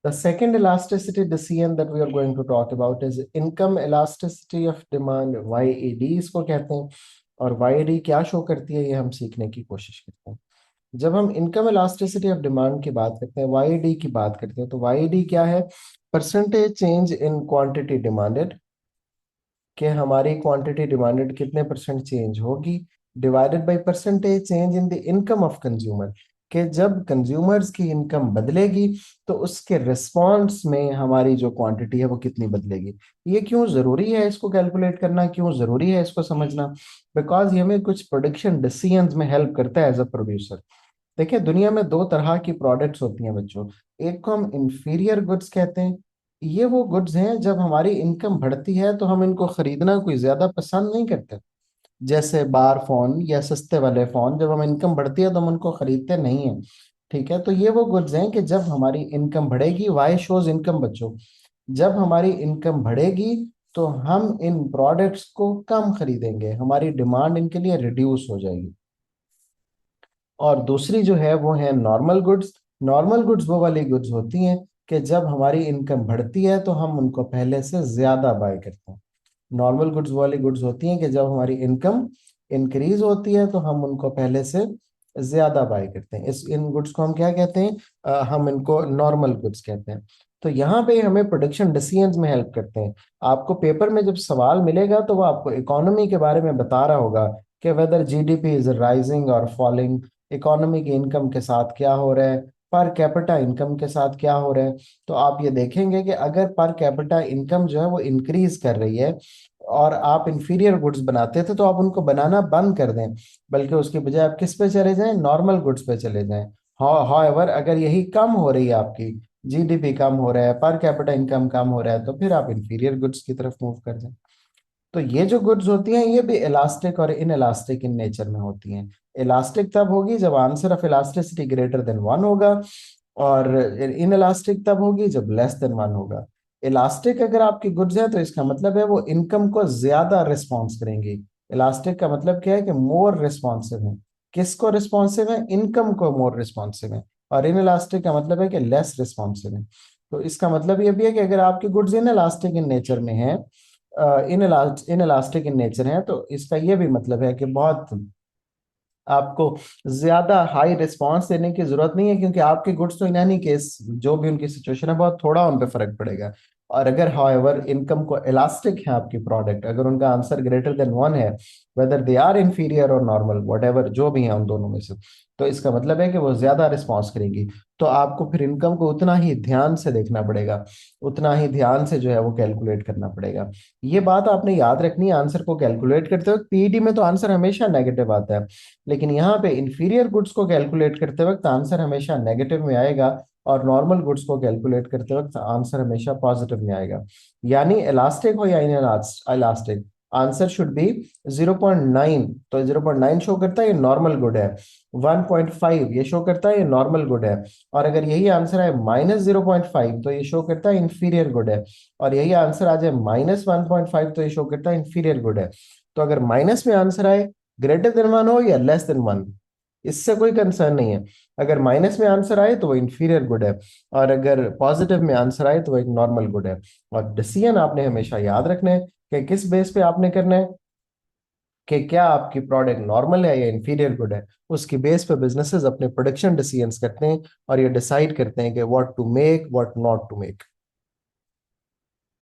The second elasticity decision that we are going to talk about is income elasticity of demand, YED इसको कहते हैं। और YED क्या show करती है, ये हम सीखने की कोशिश करते हैं। जब हम इनकम इलास्टिसिटी ऑफ डिमांड की बात करते हैं, YED की बात करते हैं, तो YED क्या है? Percentage change in quantity demanded, कि हमारी क्वांटिटी डिमांडेड कितने परसेंट चेंज होगी, divided by percentage change in the income of consumer, कि जब कंज्यूमर्स की इनकम बदलेगी तो उसके रिस्पॉन्स में हमारी जो क्वांटिटी है वो कितनी बदलेगी। ये क्यों जरूरी है इसको कैलकुलेट करना, क्यों जरूरी है इसको समझना? बिकॉज ये हमें कुछ प्रोडक्शन डिसीजंस में हेल्प करता है एज अ प्रोड्यूसर। देखिए, दुनिया में दो तरह की प्रोडक्ट्स होती हैं बच्चों। एक को हम इंफीरियर गुड्स कहते हैं। ये वो गुड्स हैं जब हमारी इनकम बढ़ती है तो हम इनको खरीदना कोई ज्यादा पसंद नहीं करते। जैसे बार फोन या सस्ते वाले फोन, जब हम इनकम बढ़ती है तो हम उनको खरीदते नहीं है। ठीक है, तो ये वो गुड्स हैं कि जब हमारी इनकम बढ़ेगी, वाई शोज इनकम बच्चों, जब हमारी इनकम बढ़ेगी तो हम इन प्रोडक्ट्स को कम खरीदेंगे, हमारी डिमांड इनके लिए रिड्यूस हो जाएगी। और दूसरी जो है वो है नॉर्मल गुड्स। नॉर्मल गुड्स वो वाली गुड्स होती हैं कि जब हमारी इनकम बढ़ती है तो हम उनको पहले से ज्यादा बाय करते हैं। नॉर्मल गुड्स वाली गुड्स होती हैं कि जब हमारी इनकम इंक्रीज होती है तो हम उनको पहले से ज्यादा बाय करते हैं। इस इन गुड्स को हम क्या कहते हैं? हम इनको नॉर्मल गुड्स कहते हैं। तो यहाँ पे हमें प्रोडक्शन डिसीजंस में हेल्प करते हैं। आपको पेपर में जब सवाल मिलेगा तो वो आपको इकोनॉमी के बारे में बता रहा होगा कि वेदर जीडीपी इज राइजिंग और फॉलिंग, इकोनॉमी की इनकम के साथ क्या हो रहा है, पर कैपिटा इनकम के साथ क्या हो रहा है। तो आप ये देखेंगे कि अगर पर कैपिटा इनकम जो है वो इंक्रीज कर रही है और आप इंफीरियर गुड्स बनाते थे तो आप उनको बनाना बंद कर दें, बल्कि उसके बजाय आप किस पे चले जाएं? नॉर्मल गुड्स पे चले जाएं। हाउएवर अगर यही कम हो रही है, आपकी जीडीपी कम हो रहा है, पर कैपिटा इनकम कम हो रहा है, तो फिर आप इंफीरियर गुड्स की तरफ मूव कर जाएं। तो ये जो गुड्स होती हैं ये भी इलास्टिक और इन इलास्टिक इन नेचर में होती हैं। इलास्टिक तब होगी जब answer of elasticity greater than one होगा, और इन इलास्टिक तब होगी जब लेस देन वन होगा। इलास्टिक अगर आपकी गुड्स है तो इसका मतलब है वो इनकम को ज्यादा रिस्पॉन्स करेंगी। इलास्टिक का मतलब क्या है? कि मोर रिस्पॉन्सिव है। किसको रिस्पॉन्सिव है? इनकम को मोर रिस्पॉन्सिव है। और इन इलास्टिक का मतलब है कि लेस रिस्पॉन्सिव है। तो इसका मतलब ये भी है कि अगर आपकी goods in elastic in nature में है, इन इलास्टिक इन नेचर है, तो इसका ये भी मतलब है कि बहुत आपको ज्यादा हाई रिस्पांस देने की जरूरत नहीं है, क्योंकि आपके गुड्स तो इन एनी केस जो भी उनकी सिचुएशन है बहुत थोड़ा उन पे फर्क पड़ेगा। और अगर हाउएवर इनकम को इलास्टिक है आपकी प्रोडक्ट, अगर उनका आंसर ग्रेटर देन वन है, वेदर दे आर इंफीरियर और नॉर्मल वट एवर जो भी है उन दोनों में से, तो इसका मतलब है कि वो ज्यादा रिस्पॉन्स करेंगी। तो आपको फिर इनकम को उतना ही ध्यान से देखना पड़ेगा, उतना ही ध्यान से जो है वो कैलकुलेट करना पड़ेगा। ये बात आपने याद रखनी है आंसर को कैलकुलेट करते वक्त। पीईडी में तो आंसर हमेशा नेगेटिव आता है, लेकिन यहाँ पे इंफीरियर गुड्स को कैलकुलेट करते वक्त आंसर हमेशा नेगेटिव में आएगा, और नॉर्मल गुड्स को कैलकुलेट करते वक्त आंसर हमेशा पॉजिटिव में आएगा। यानी इलास्टिक हो या in elastic, answer should be 0.9। तो 0.9 शो करता है ये नॉर्मल गुड है, 1.5 ये शो करता है ये नॉर्मल गुड है, और अगर यही आंसर है -0.5 तो ये शो करता है इंफीरियर गुड है, और यही आंसर आ जाए -1.5 तो ये शो करता है इंफीरियर गुड है। तो अगर माइनस में आंसर आए, ग्रेटर देन वन हो या लेस देन वन, इससे कोई कंसर्न नहीं है। अगर माइनस में आंसर आए तो वो इंफीरियर गुड है, और अगर पॉजिटिव में आंसर आए तो वो एक नॉर्मल गुड है। और डिसीजन आपने हमेशा याद रखना है कि किस बेस पे आपने करना है, कि क्या आपकी प्रोडक्ट नॉर्मल है या इंफीरियर गुड है। उसकी बेस पे बिजनेसेस अपने प्रोडक्शन डिसीजंस करते हैं और ये डिसाइड करते हैं कि what to make, what not to make.